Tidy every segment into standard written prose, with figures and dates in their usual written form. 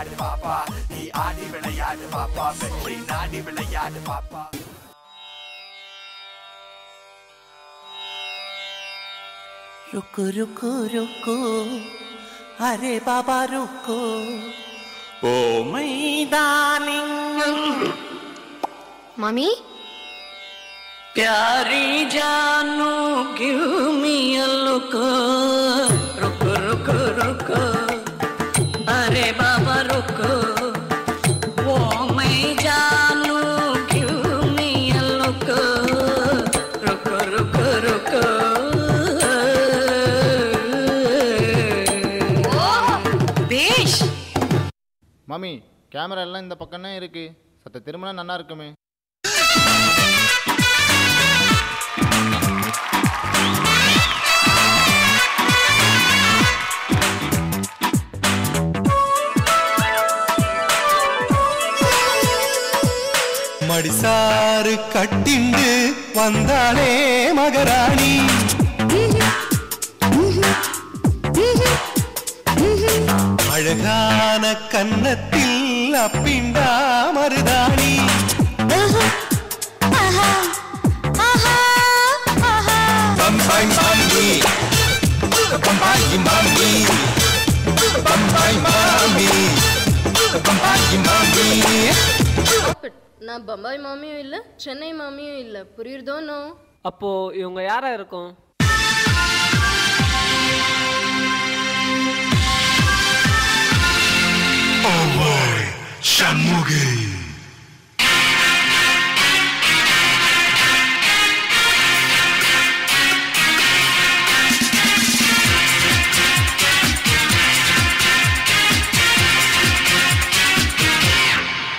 விளையாடு பாப்பா நீ ஆடி விளையாடு பாப்பா வெற்றி நாடி விளையாடு பாப்பா रुको रुको रुको अरे बाबा रुको ओ my darling मम्मी प्यारी जानू give me a look रुको रुको रुको अरे बाबा रुको ओ my जानू give me a look रुको रुको रुको மாமி கேமரா எல்லாம் இந்த பக்கம் தான் இருக்கு சத்த திரும்பினா நல்லா இருக்குமே மடிசாறு கட்டிண்டு வந்தாளே மகராணி அழகான கன்னத்தில் அப்பிண்டா மருதாணி பம்பாய் மாமி பம்பாய் மாமி பம்பாய் மாமி பம்பாய் மாமி நான் பம்பாய் மாமியும் இல்ல சென்னை மாமியும் இல்ல புரியுதோ நோ அப்போ இவங்க யாரா இருக்கும் Shanmugi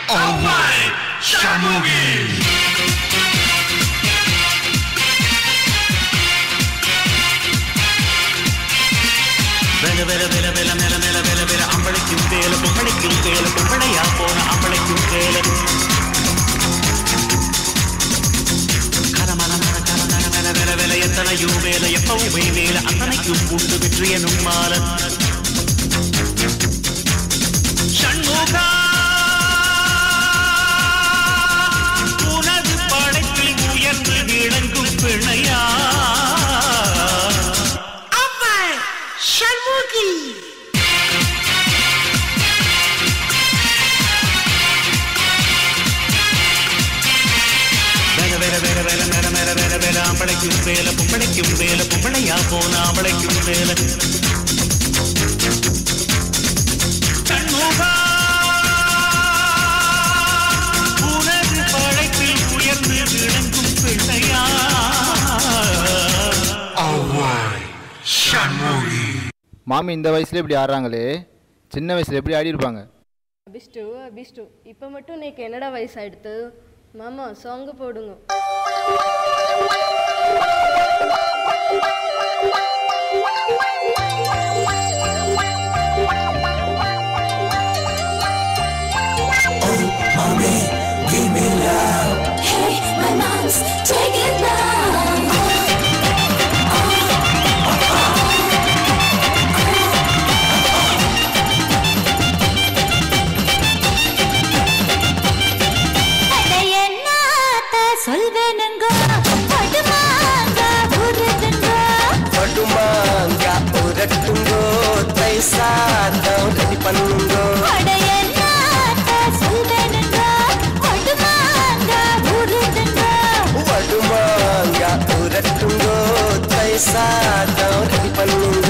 Oh my Shanmugi Vela vela vela vela mela mela vela vela ambalikum vela பொம்பளையா போன ambalikum vela கரமன மன கரமன vela vela vela எத்தனையோ வேலை எப்பவும் வேலை அத்தனைக்கும் உண்டு வெற்றியனும் மாலை ஷண்முகா உனது படைப்பில் உயர்ந்து விளங்கும் பிணையா அம்பளைக்கும் வேலை பொம்பளைக்கும் வேலை பொம்பளையா போன அம்பளைக்கும் வேலை ஷண்முகா உனது படைப்பில் உயர்ந்து விளங்கும் பிள்ளையா மாமி இந்த வயசுல இப்படி ஆடுறாங்களே சின்ன வயசுல எப்படி ஆடி இருப்பாங்க அபிஷ்டு இப்போ மட்டும் நீக்கு என்னடா வயசாயிடுத்து மாமா சாங் போடுங்க Mommy, give me love. Hey, my moms, take it now. சொல்வேனுங்க படுமாங்க உரட்டுங்கோ தைசாதம் ரெடி பண்ணுங்க சொல்வேனுங்க படுமாங்க உரட்டுங்கோ தைசாதம் ரெடி பண்ணுங்க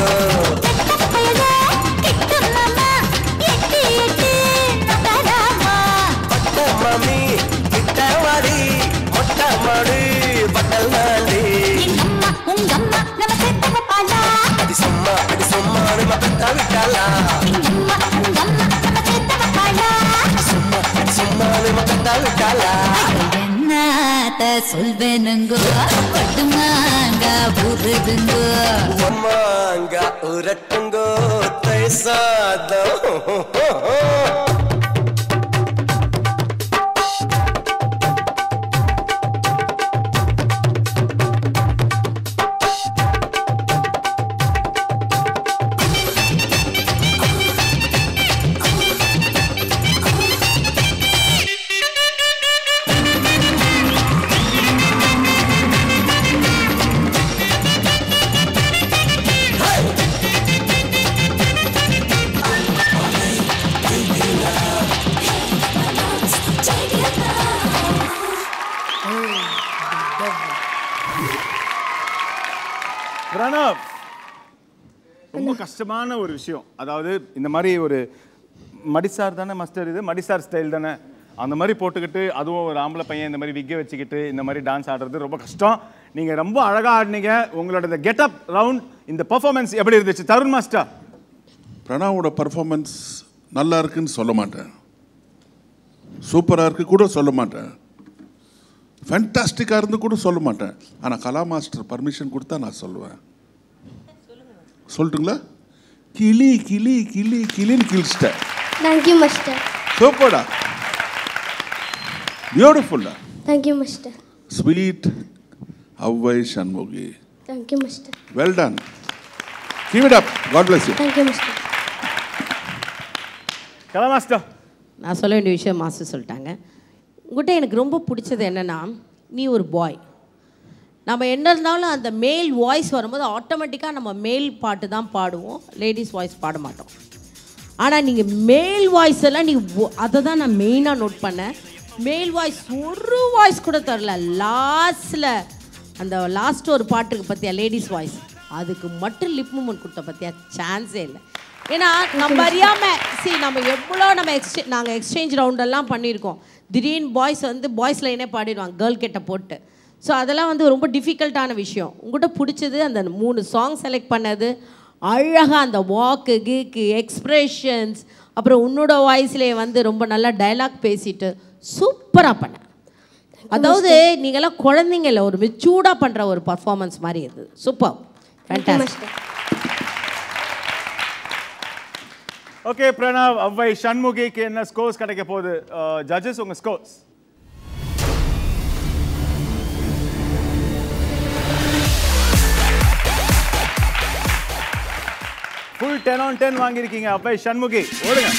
மம்மி கிட்ட வாடி மொட்டமாடு பட்டல் நாண்டி உங்கம்மா நம்ம செத்தவ பாலா அடி சும்மா நம்ம பெத்தா விட்டாலா உங்கம்மா நம்ம செத்தவ பாலா சும்மா நம்ம பெத்தா விட்டாலா என்னத்த சொல்வேனுங்க படுமாங்க உருதுங்க அம்மாங்க உரட்டுங்க தைசாதம் பிரணவ், ரொம்ப கஷ்டமான ஒரு விஷயம். அதாவது இந்த மாதிரி ஒரு மடிசார் தானே மாஸ்டர், இது மடிசார் ஸ்டைல் தானே, அந்த மாதிரி போட்டுக்கிட்டு அதுவும் ஒரு ஆம்பளை பையன் இந்த மாதிரி விக்கை வச்சுக்கிட்டு இந்த மாதிரி டான்ஸ் ஆடுறது ரொம்ப கஷ்டம். நீங்கள் ரொம்ப அழகாக ஆடினீங்க. உங்களோட இந்த கெட்டப் ரவுண்ட், இந்த பெர்ஃபார்மன்ஸ் எப்படி இருந்துச்சு தருண் மாஸ்டர்? பிரணவோட பர்ஃபார்மன்ஸ் நல்லா இருக்குன்னு சொல்ல மாட்டேன், சூப்பராக இருக்கு கூட சொல்ல மாட்டேன், ஃபேண்டாஸ்டிக்காக இருந்து கூட சொல்ல மாட்டேன். ஆனால் கலா மாஸ்டர் பர்மிஷன் கொடுத்தா நான் சொல்லுவேன். சொல்லட்டுங்களா? கிளி கிளி கிளி கிளின்னு கிழிச்சிட்டேன். Thank you master. சூப்பர்டா, பியூட்டிஃபுல்லா. Thank you master. Sweet Avvai Shanmugi. Thank you master. Well done. Keep it up. God bless you. Thank you master. Kala master, நான் சொல்ல வேண்டிய விஷயம் மாஸ்டர் சொல்லிட்டாங்க. உங்கள்கிட்ட எனக்கு ரொம்ப பிடிச்சது என்னென்னா, நீ ஒரு பாய். நம்ம என்ன இருந்தாலும் அந்த மேல் வாய்ஸ் வரும்போது ஆட்டோமேட்டிக்காக நம்ம மேல் பாட்டு தான் பாடுவோம், லேடிஸ் வாய்ஸ் பாட மாட்டோம். ஆனால் நீங்கள் மேல் வாய்ஸ் எல்லாம் நீ அதை தான் நான் மெயினாக நோட் பண்ணேன். மேல் வாய்ஸ் ஒரு வாய்ஸ் கூட தரல. லாஸ்ட்டில் அந்த லாஸ்ட் ஒரு பாட்டுக்கு பற்றியா லேடிஸ் வாய்ஸ், அதுக்கு மட்டும் லிப் மூமெண்ட் கொடுத்த பற்றியா சான்ஸே இல்லை. ஏன்னா நம்ம அறியாமல் நம்ம எவ்வளோ நாங்கள் எக்ஸ்சேஞ்ச் ரவுண்டெல்லாம் பண்ணியிருக்கோம். திடீர்னு பாய்ஸ் வந்து பாய்ஸ் லைனே பாடிடுவாங்க கேர்ள் கிட்ட போட்டு. ஸோ அதெல்லாம் வந்து ரொம்ப டிஃபிகல்ட்டான விஷயம். உங்கள்கிட்ட பிடிச்சது அந்த 3 சாங் செலக்ட் பண்ணது, அழகாக அந்த வாக்கு கீக்கு எக்ஸ்ப்ரெஷன்ஸ், அப்புறம் உன்னோட வாய்ஸ்லேயே வந்து ரொம்ப நல்லா டைலாக் பேசிட்டு சூப்பராக பண்ண. அதாவது நீங்களாம் குழந்தைங்க இல்லை, ஒரு மெச்சூர்டாக பண்ணுற ஒரு பர்ஃபார்மன்ஸ் மாதிரி இருந்தது. Super, fantastic. ஓகே பிரணவ், அவ்வை சண்முகிக்கு என்ன ஸ்கோர்ஸ் கிடைக்க போகுது? ஜட்ஜஸ், உங்கள் ஸ்கோர்ஸ். ஃபுல் 10 on 10 வாங்கியிருக்கீங்க அவ்வை சண்முகி. ஓடுங்க.